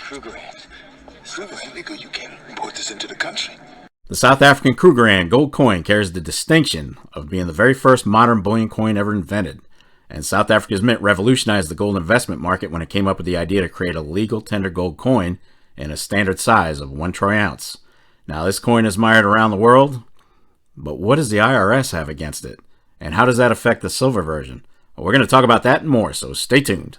Krugerrands. As long as it's legal, you can't import this into the country. The South African Krugerrand gold coin carries the distinction of being the very first modern bullion coin ever invented, and South Africa's mint revolutionized the gold investment market when it came up with the idea to create a legal tender gold coin in a standard size of 1 troy ounce. Now, this coin is admired around the world, but what does the IRS have against it? And how does that affect the silver version? Well, we're going to talk about that and more, so stay tuned.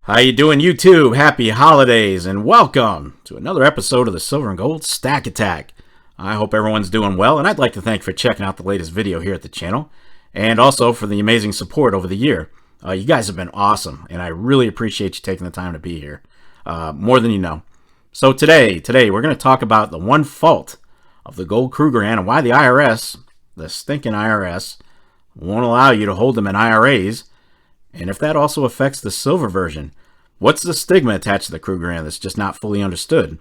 How you doing, YouTube? Happy holidays and welcome to another episode of the Silver and Gold Stack Attack. I hope everyone's doing well, and I'd like to thank you for checking out the latest video here at the channel, and also for the amazing support over the year. You guys have been awesome, and I really appreciate you taking the time to be here, more than you know. So today we're going to talk about the one fault of the gold Krugerrand and why the IRS, the stinking IRS, won't allow you to hold them in IRAs, and if that also affects the silver version. What's the stigma attached to the Krugerrand that's just not fully understood?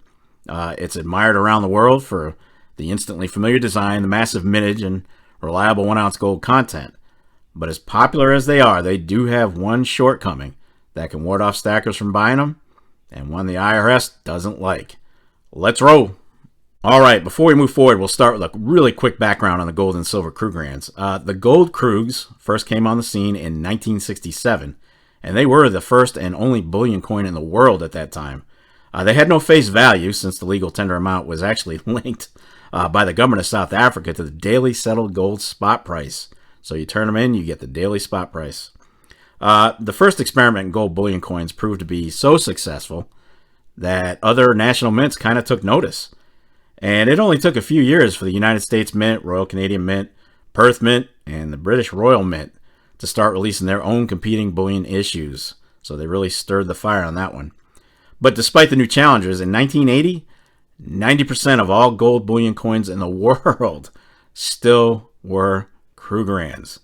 It's admired around the world for the instantly familiar design, the massive mintage, and reliable 1 ounce gold content. But as popular as they are, they do have one shortcoming that can ward off stackers from buying them, and one the IRS doesn't like. Let's roll! Alright, before we move forward, we'll start with a really quick background on the gold and silver Krugerrands. The gold Krugs first came on the scene in 1967, and they were the first and only bullion coin in the world at that time. They had no face value since the legal tender amount was actually linked by the government of South Africa to the daily settled gold spot price. So you turn them in, you get the daily spot price. The first experiment in gold bullion coins proved to be so successful that other national mints kind of took notice. And it only took a few years for the United States Mint, Royal Canadian Mint, Perth Mint, and the British Royal Mint to start releasing their own competing bullion issues. So they really stirred the fire on that one. But despite the new challenges, in 1980, 90% of all gold bullion coins in the world still were Krugerrands.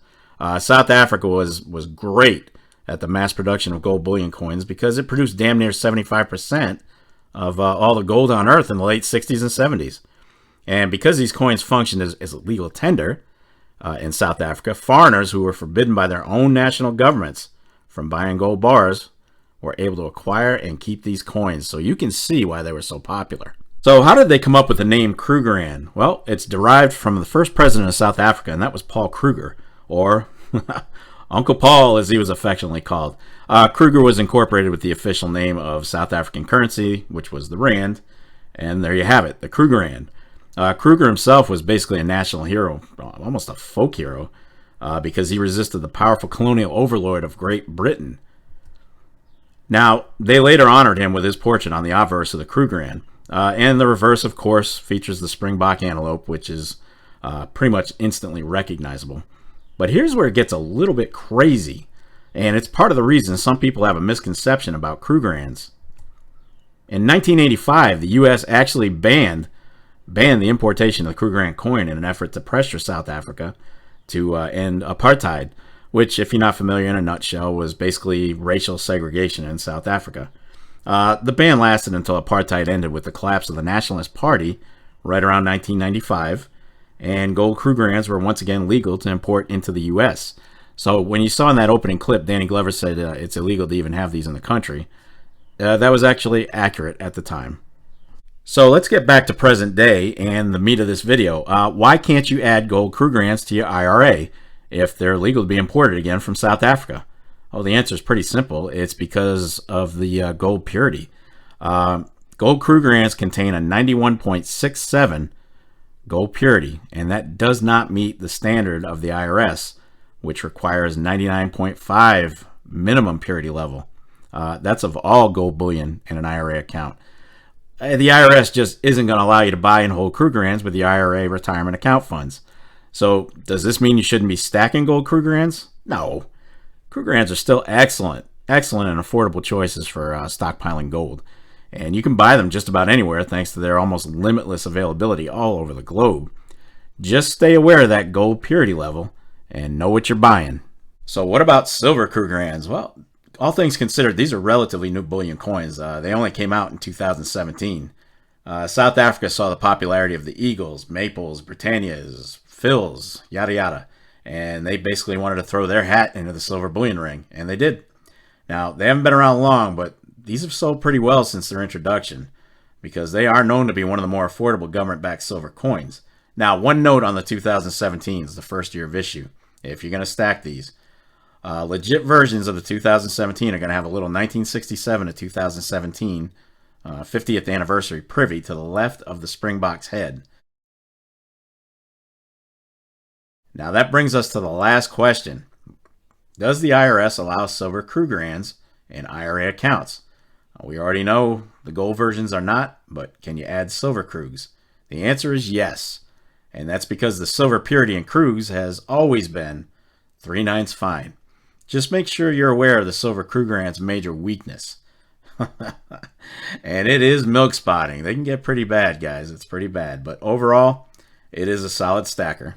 South Africa was great at the mass production of gold bullion coins because it produced damn near 75% of all the gold on Earth in the late 60s and 70s. And because these coins functioned as a legal tender in South Africa, foreigners who were forbidden by their own national governments from buying gold bars were able to acquire and keep these coins. So you can see why they were so popular. So how did they come up with the name Krugerrand? Well, it's derived from the first president of South Africa, and that was Paul Kruger, or Uncle Paul, as he was affectionately called. Kruger was incorporated with the official name of South African currency, which was the rand, and there you have it, the Krugerrand. Kruger himself was basically a national hero, almost a folk hero, because he resisted the powerful colonial overlord of Great Britain. Now, they later honored him with his portrait on the obverse of the Krugerrand, and the reverse, of course, features the springbok antelope, which is pretty much instantly recognizable. But here's where it gets a little bit crazy, and it's part of the reason some people have a misconception about Krugerrands. In 1985, the U.S. actually banned the importation of the Krugerrand coin in an effort to pressure South Africa to end apartheid, which, if you're not familiar, in a nutshell, was basically racial segregation in South Africa. The ban lasted until apartheid ended with the collapse of the Nationalist Party right around 1995, and gold Krugerrands were once again legal to import into the U.S. So when you saw in that opening clip, Danny Glover said it's illegal to even have these in the country, that was actually accurate at the time. So let's get back to present day and the meat of this video. Why can't you add gold Krugerrands to your IRA if they're legal to be imported again from South Africa? Well, the answer is pretty simple. It's because of the gold purity. Gold Krugerrands contain a 91.67 gold purity, and that does not meet the standard of the IRS, which requires 99.5 minimum purity level. That's of all gold bullion in an IRA account. The IRS just isn't going to allow you to buy and hold Krugerrands with the IRA retirement account funds. So does this mean you shouldn't be stacking gold Krugerrands? No. Krugerrands are still excellent and affordable choices for stockpiling gold. And you can buy them just about anywhere thanks to their almost limitless availability all over the globe. Just stay aware of that gold purity level and know what you're buying. So what about silver Krugerrands? Well, all things considered, these are relatively new bullion coins. They only came out in 2017. South Africa saw the popularity of the Eagles, Maples, Britannias, Phils, yada yada, and they basically wanted to throw their hat into the silver bullion ring, and they did. Now, they haven't been around long, but these have sold pretty well since their introduction, because they are known to be one of the more affordable government-backed silver coins. Now, one note on the 2017s, the first year of issue, if you're going to stack these, legit versions of the 2017 are going to have a little 1967 to 2017 50th anniversary privy to the left of the Springboks head. Now that brings us to the last question. Does the IRS allow silver Krugerrands in IRA accounts? We already know the gold versions are not, but can you add silver Krugs? The answer is yes, and that's because the silver purity in Krugs has always been 3/9 fine. Just make sure you're aware of the silver Krugerrand's major weakness. And it is milk spotting. They can get pretty bad, guys. It's pretty bad. But overall, it is a solid stacker.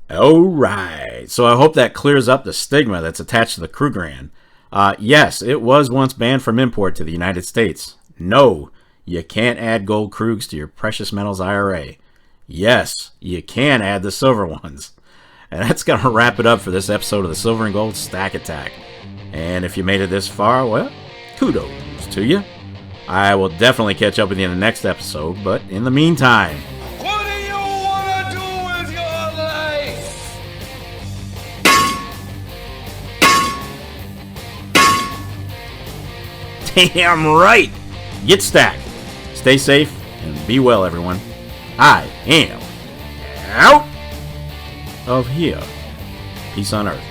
Alright, so I hope that clears up the stigma that's attached to the Krugerrand. Yes, it was once banned from import to the United States. No, you can't add gold Krugs to your precious metals IRA. Yes, you can add the silver ones. And that's going to wrap it up for this episode of the Silver and Gold Stack Attack. And if you made it this far, well, kudos to you. I will definitely catch up with you in the next episode, but in the meantime, What do you want to do with your life? damn right, get stacked. Stay safe and be well, everyone. I am out of here. Peace on earth.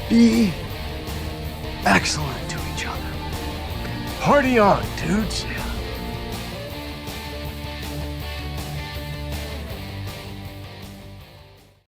Be excellent to each other. Party on, dudes.